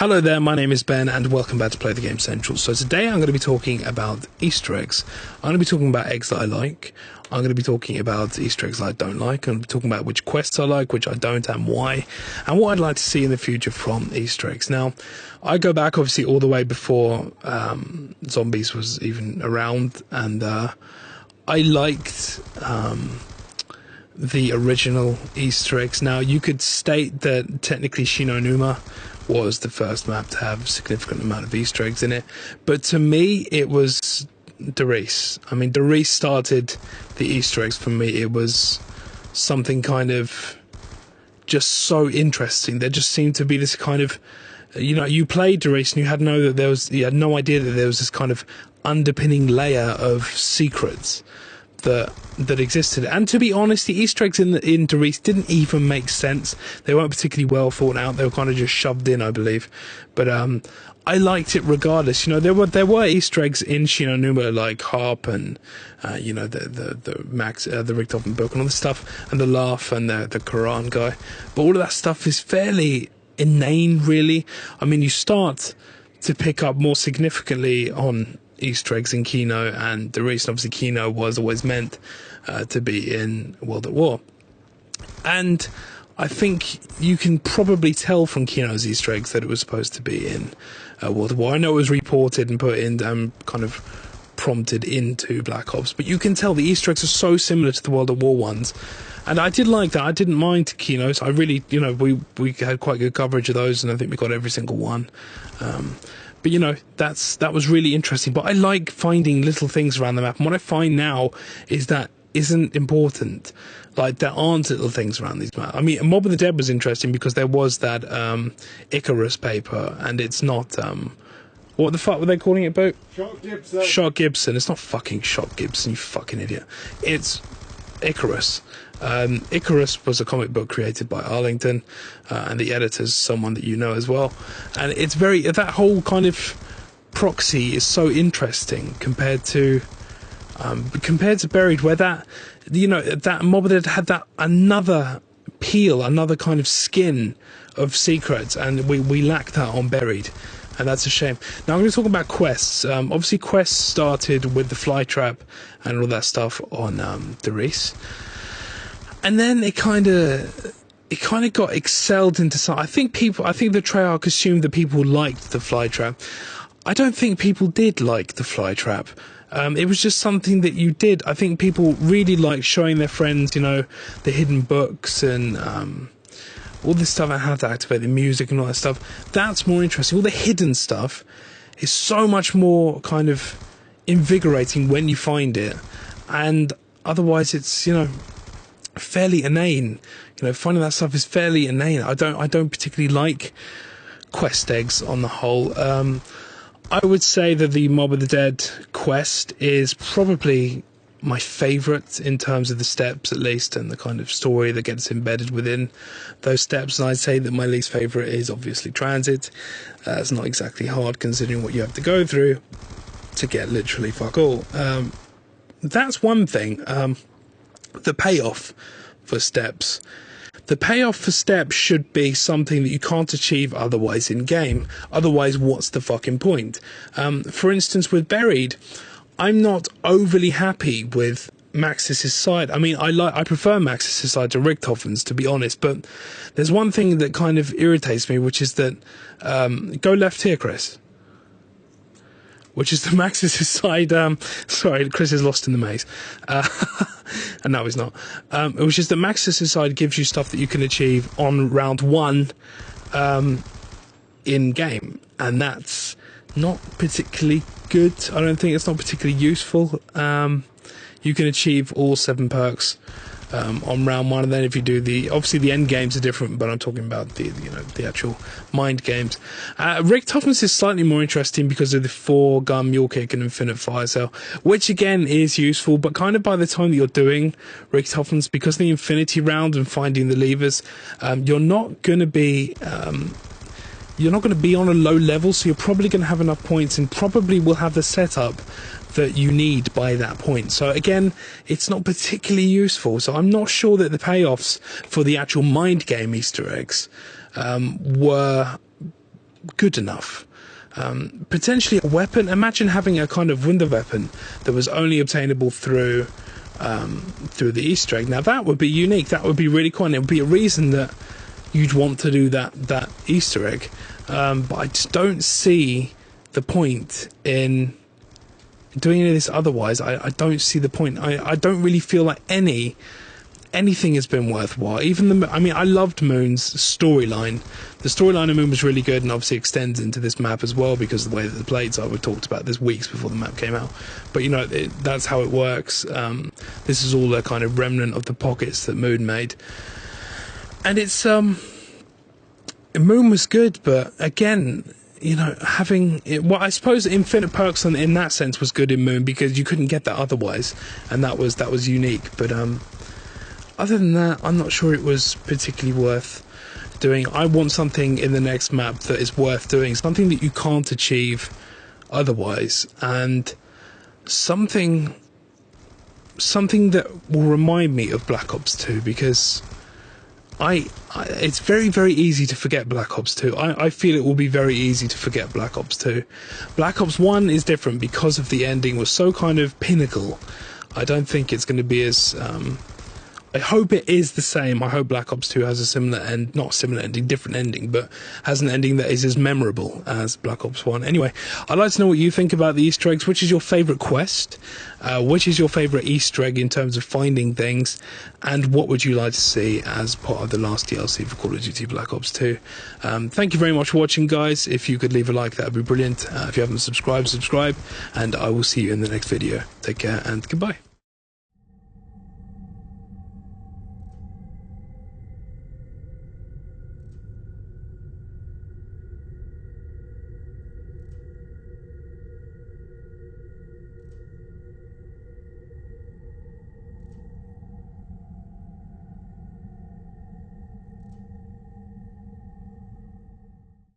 Hello there, my name is Ben and welcome back to Play the Game Central. So today I'm going to be talking about Easter eggs. I'm going to be talking about eggs that I like. I'm going to be talking about Easter eggs that I don't like. I'm going to be talking about which quests I like, which I don't, and why, and what I'd like to see in the future from Easter eggs. Now, I go back obviously all the way before zombies was even around, and I liked the original Easter eggs. Now, you could state that technically Shinonuma was the first map to have a significant amount of Easter eggs in it, but to me it was Derice. I mean, Derice started the Easter eggs for me. It was something kind of just so interesting. There just seemed to be this kind of, you played Derice and you had no idea that there was this kind of underpinning layer of secrets that existed. And to be honest, the Easter eggs in Derice didn't even make sense. They weren't particularly well thought out. They were kind of just shoved in, I believe. But I liked it regardless. There were Easter eggs in Shinonuma, like Harp and the Richtofen book and all this stuff, and the Laugh and the Quran guy. But all of that stuff is fairly inane, really. I mean, you start to pick up more significantly on Easter eggs in Kino and Derice. Obviously, Kino was always meant to be in World at War, and I think you can probably tell from Kino's Easter eggs that it was supposed to be in World at War. I know it was reported and put in, kind of prompted into Black Ops, but you can tell the Easter eggs are so similar to the World at War ones. And I did like that. I didn't mind Kino's. I really, we had quite good coverage of those, and I think we got every single one. But that was really interesting. But I like finding little things around the map, and what I find now is that isn't important. Like, there aren't little things around these maps. I mean, Mob of the Dead was interesting because there was that Icarus paper, and it's not what the fuck were they calling it, Bo? Shock Gibson. Shock Gibson. It's not fucking Shock Gibson, you fucking idiot. It's Icarus. Icarus was a comic book created by Arlington, and the editor's someone that you know as well. And it's that whole kind of proxy is so interesting compared to Buried, where that Mob of the Dead had that another peel, another kind of skin of secrets, and we lack that on Buried. And that's a shame. Now I'm going to talk about quests. Obviously, quests started with the fly trap and all that stuff on Derice. And then it kind of got excelled into some. I think the Treyarch assumed that people liked the fly trap. I don't think people did like the fly trap. It was just something that you did. I think people really liked showing their friends, the hidden books and all this stuff and how to activate the music and all that stuff. That's more interesting. All the hidden stuff is so much more kind of invigorating when you find it. And otherwise it's, fairly inane. Finding that stuff is fairly inane. I don't particularly like quest eggs on the whole. I would say that the Mob of the Dead quest is probably my favourite in terms of the steps, at least, and the kind of story that gets embedded within those steps. And I'd say that my least favourite is obviously Transit. It's not exactly hard considering what you have to go through to get literally fuck all. That's one thing. The payoff for steps. The payoff for steps should be something that you can't achieve otherwise in game. Otherwise, what's the fucking point? For instance, with Buried, I'm not overly happy with Maxis' side. I mean, I prefer Maxis' side to Richtofen's, to be honest, but there's one thing that kind of irritates me, which is that, go left here, Chris. Which is the Maxis' side, sorry, Chris is lost in the maze. And no, he's not. Which is the Maxis' side gives you stuff that you can achieve on round one, in game. And that's not particularly good. I don't think it's not particularly useful. You can achieve all 7 perks on round one, and then if you do obviously the end games are different, but I'm talking about the actual mind games. Richtofen's is slightly more interesting because of the 4-gun mule kick and infinite fire cell, which again is useful, but kind of by the time that you're doing Richtofen's, because of the infinity round and finding the levers, you're not going to be on a low level, so you're probably going to have enough points and probably will have the setup that you need by that point. So again, it's not particularly useful. So I'm not sure that the payoffs for the actual mind game Easter eggs were good enough. Potentially a weapon. Imagine having a kind of window weapon that was only obtainable through the Easter egg. Now that would be unique. That would be really cool. And it would be a reason that you'd want to do that Easter egg. But I just don't see the point in doing any of this otherwise. I don't see the point. I don't really feel like anything has been worthwhile. I loved Moon's storyline. The storyline of Moon was really good, and obviously extends into this map as well because of the way that the plates are. We talked about this weeks before the map came out, but that's how it works. This is all a kind of remnant of the pockets that Moon made, and it's Moon was good, but again, having it, well, I suppose Infinite Perks in that sense was good in Moon because you couldn't get that otherwise, and that was unique. But other than that, I'm not sure it was particularly worth doing. I want something in the next map that is worth doing, something that you can't achieve otherwise, and something that will remind me of Black Ops 2, because it's very, very easy to forget Black Ops 2. I feel it will be very easy to forget Black Ops 2. Black Ops 1 is different because of the ending was so kind of pinnacle. I don't think it's going to be as I hope it is the same. I hope Black Ops 2 has a different ending, but has an ending that is as memorable as Black Ops 1. Anyway, I'd like to know what you think about the Easter eggs. Which is your favourite quest? Which is your favourite Easter egg in terms of finding things? And what would you like to see as part of the last DLC for Call of Duty Black Ops 2? Thank you very much for watching, guys. If you could leave a like, that would be brilliant. If you haven't subscribed, subscribe. And I will see you in the next video. Take care and goodbye.